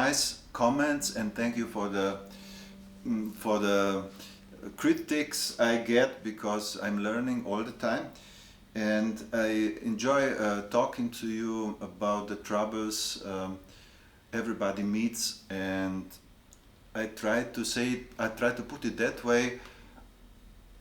nice comments, and thank you for the critics I get, because I'm learning all the time, and I enjoy talking to you about the troubles everybody meets, and I try to put it that way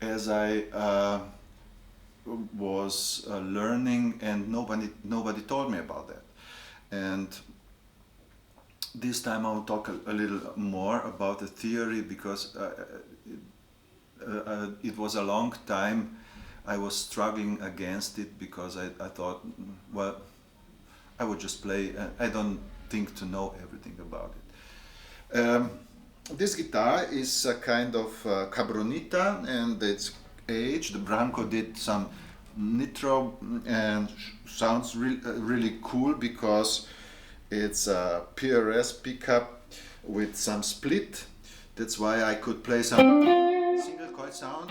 as I was learning, and nobody told me about that. And this time I will talk a little more about the theory, because it was a long time I was struggling against it, because I thought, well, I would just play. I don't think to know everything about it. This guitar is a kind of Cabronita, and it's aged. The Branco did some nitro, and sounds really cool, because it's a PRS pickup with some split. That's why I could play some single coil sound.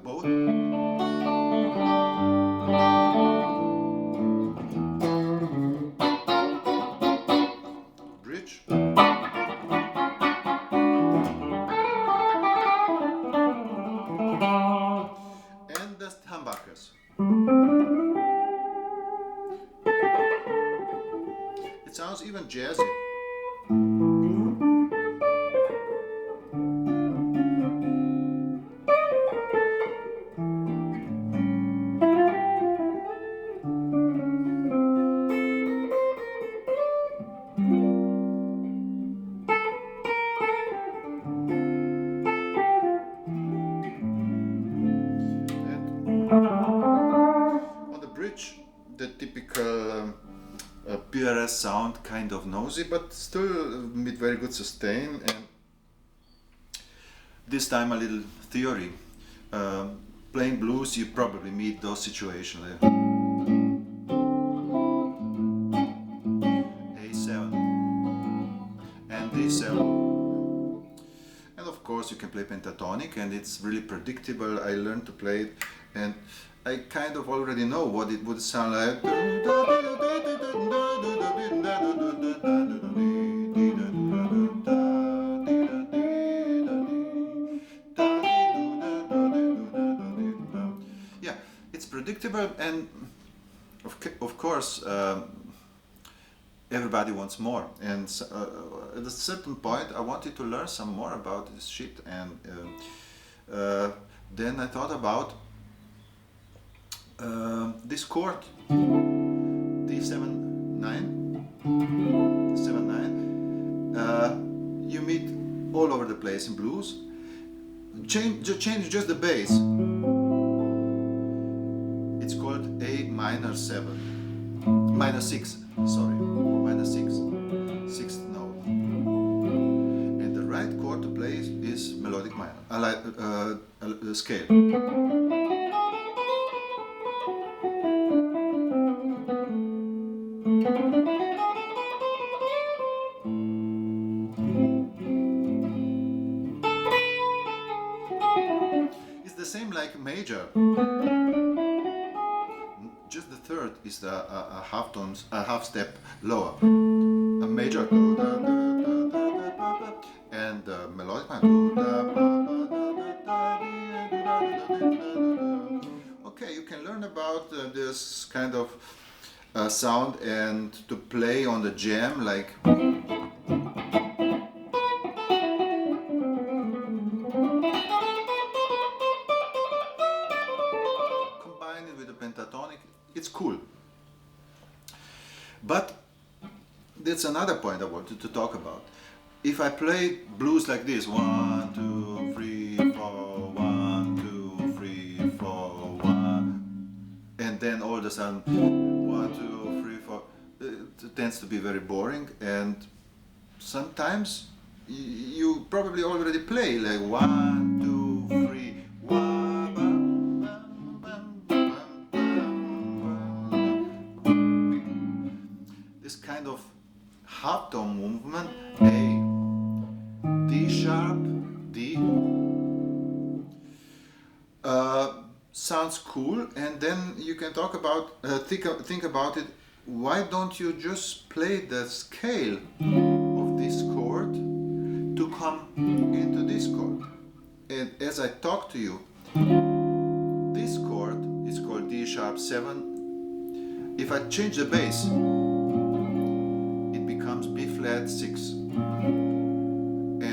Both. Bridge. And the humbuckers. It sounds even jazzy. On the bridge, the typical PRS sound, kind of noisy, but still with very good sustain. And this time a little theory. Playing blues, you probably meet those situations. A7 and D7. And of course you can play pentatonic, and it's really predictable. I learned to play it, and I kind of already know what it would sound like. Yeah, it's predictable, and of course everybody wants more, and at a certain point I wanted to learn some more about this shit, and then I thought about this chord, D7-9, you meet all over the place in blues. Change just the bass. It's called A minor 7, minor 6, sorry, minor 6, sixth note. And the right chord to play is melodic minor, scale. It's the same like major. Just the third is a half step lower. A major and melodic minor. Okay, you can learn about this kind of sound, and to play on the jam, like combine it with the pentatonic. It's cool. But that's another point I wanted to talk about. If I play blues like this, 1, 2, 3, 4, 1, 2, 3, 4, 1, and then all of a sudden 1, 2, 3, 4, it tends to be very boring, and sometimes you probably already play like 1, 2, 3, 1. This kind of half tone movement, A, D sharp, D. sounds cool, and then you can talk about think about it. Why don't you just play the scale of this chord to come into this chord? And as I talk to you, this chord is called D sharp 7. If I change the bass, it becomes B flat 6,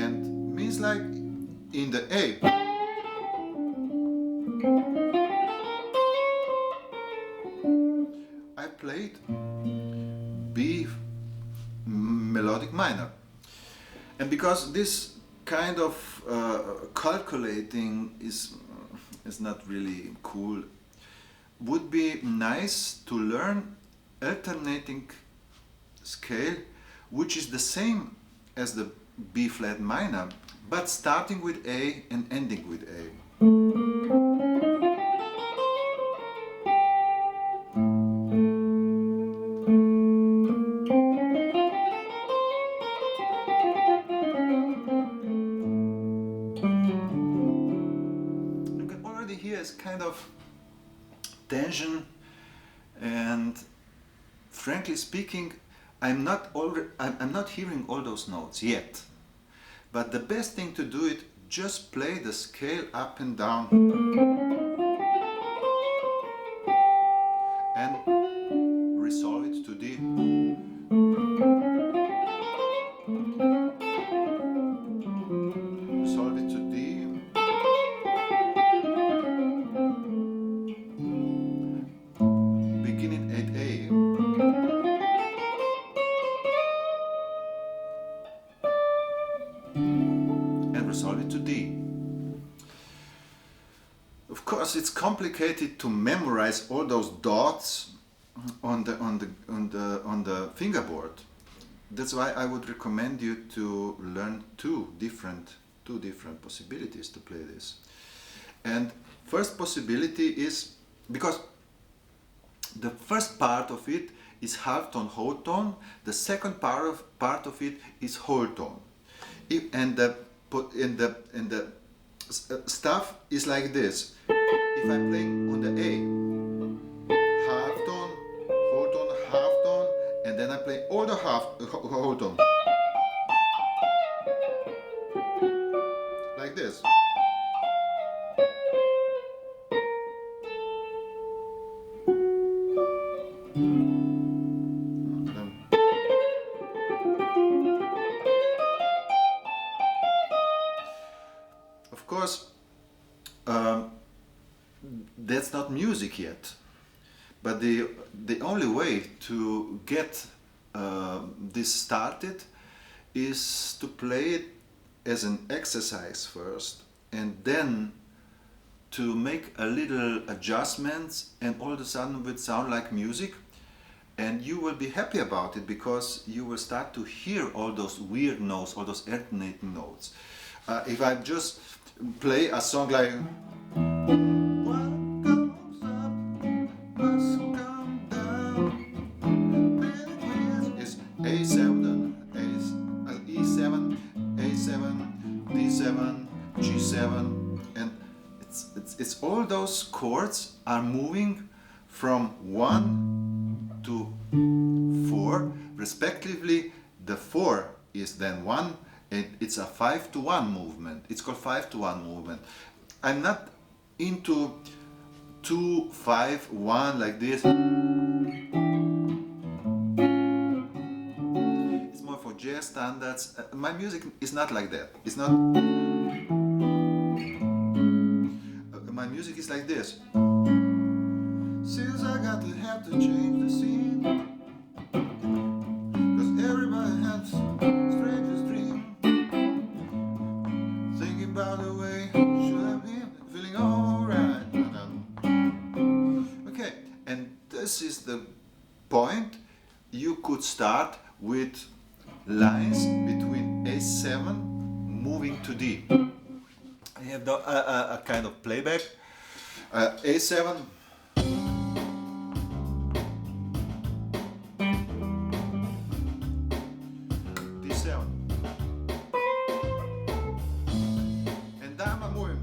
and means like in the A. I played B melodic minor, and because this kind of calculating is not really cool, would be nice to learn alternating scale, which is the same as the B flat minor, but starting with A and ending with A. Here is kind of tension, and frankly speaking, I'm not hearing all those notes yet. But the best thing to do it, just play the scale up and down, and resolve it to D. Resolve it to D. Beginning at A. And resolve it to D. Of course, it's complicated to memorize all those dots on the fingerboard. That's why I would recommend you to learn two different possibilities to play this. And first possibility is, because the first part of it is half tone, whole tone. The second part of it is whole tone. And the stuff is like this. If I'm playing on the A, half tone, whole tone, half tone, and then I play all the whole tone, like this. Of course, that's not music yet, but the only way to get this started is to play it as an exercise first, and then to make a little adjustments, and all of a sudden it will sound like music, and you will be happy about it because you will start to hear all those weird notes, all those alternating notes. If I just play a song like what goes up must come down, it's A7, E7, A7, D7, G7, and it's all those chords are moving from 1 to 4 respectively. The 4 is then 1, and it's a 5 to 1 movement. It's called 5 to 1 movement. I'm not into 2, 5, 1 like this. It's more for jazz standards. My music is not like that. It's not. My music is like this. Since I got to have to change the scene, 'cause everybody has strangest dream, thinking about the way should I be feeling alright. Okay, and this is the point. You could start with lines between A7 moving to D. I have a kind of playback. A7, D7, and I'm moving.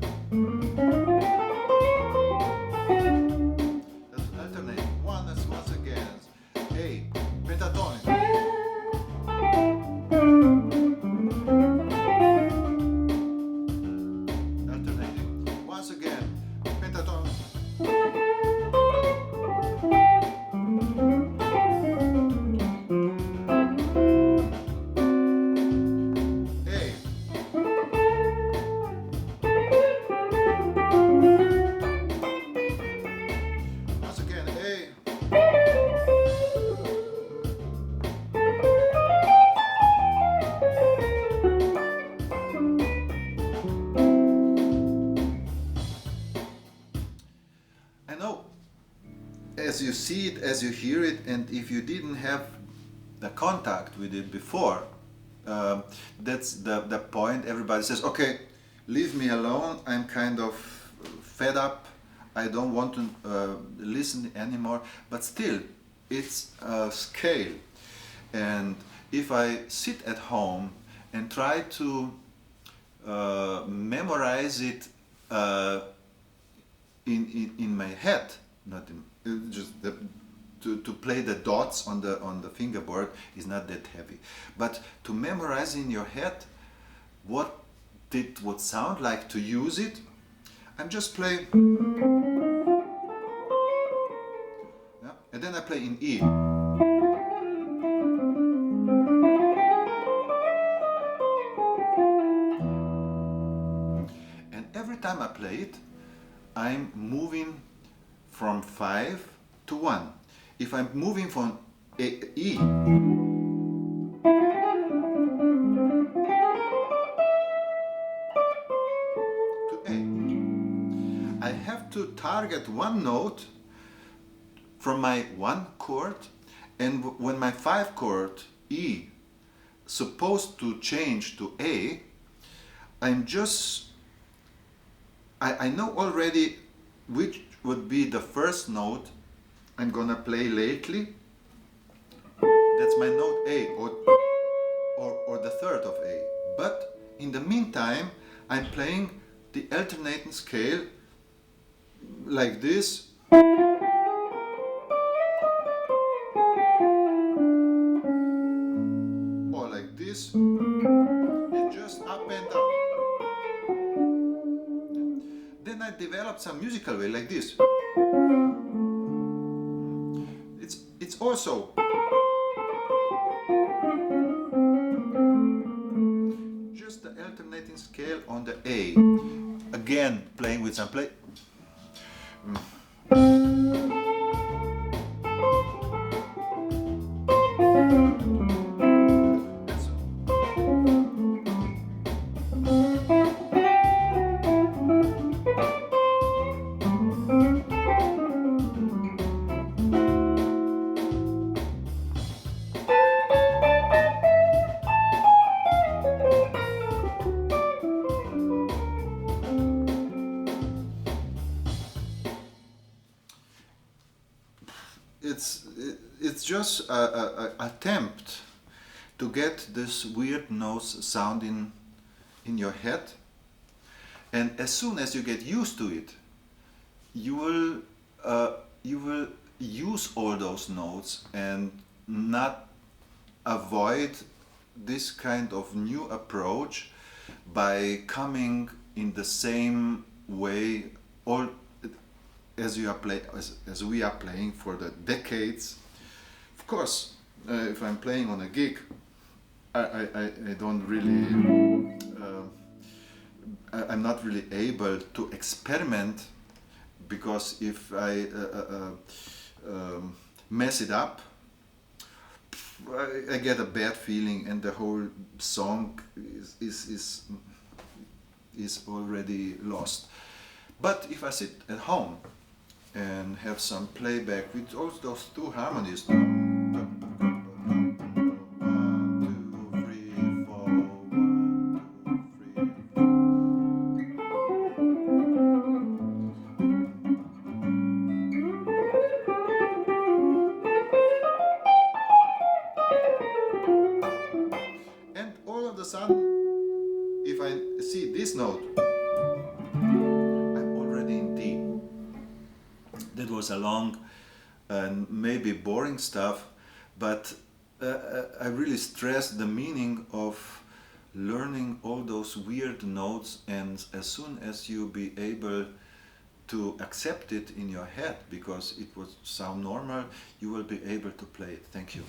you see it, as you hear it, and if you didn't have the contact with it before, that's the point. Everybody says, okay, leave me alone, I'm kind of fed up, I don't want to listen anymore. But still, it's a scale. And if I sit at home and try to memorize it in my head, not in, just to play the dots on the fingerboard is not that heavy. But to memorize in your head what it would sound like to use it, I'm just playing, yeah, and then I play in E. And every time I play it, I'm moving from 5 to 1. If I'm moving from E to A, I have to target one note from my 1 chord, and when my 5 chord E supposed to change to A, I know already which would be the first note I'm gonna play lately. That's my note A, or the third of A. But in the meantime, I'm playing the alternating scale like this. Or like this. And just up and down. Then I developed some musical way like this. It's also just the alternating scale on the A. Again, playing with some play. It's just a attempt to get this weird notes sounding in your head, and as soon as you get used to it, you will use all those notes and not avoid this kind of new approach by coming in the same way all as we are playing for the decades. Of course, if I'm playing on a gig, I don't really I'm not really able to experiment, because if I mess it up, I get a bad feeling and the whole song is already lost. But if I sit at home and have some playback with all those two harmonies, 1, 2, 3, 4, 1, 2, 3, and all of a sudden, if I see this note, I'm already in D. That was a long and maybe boring stuff, but I really stressed the meaning of learning all those weird notes, and as soon as you be able to accept it in your head, because it would sound normal, you will be able to play it. Thank you.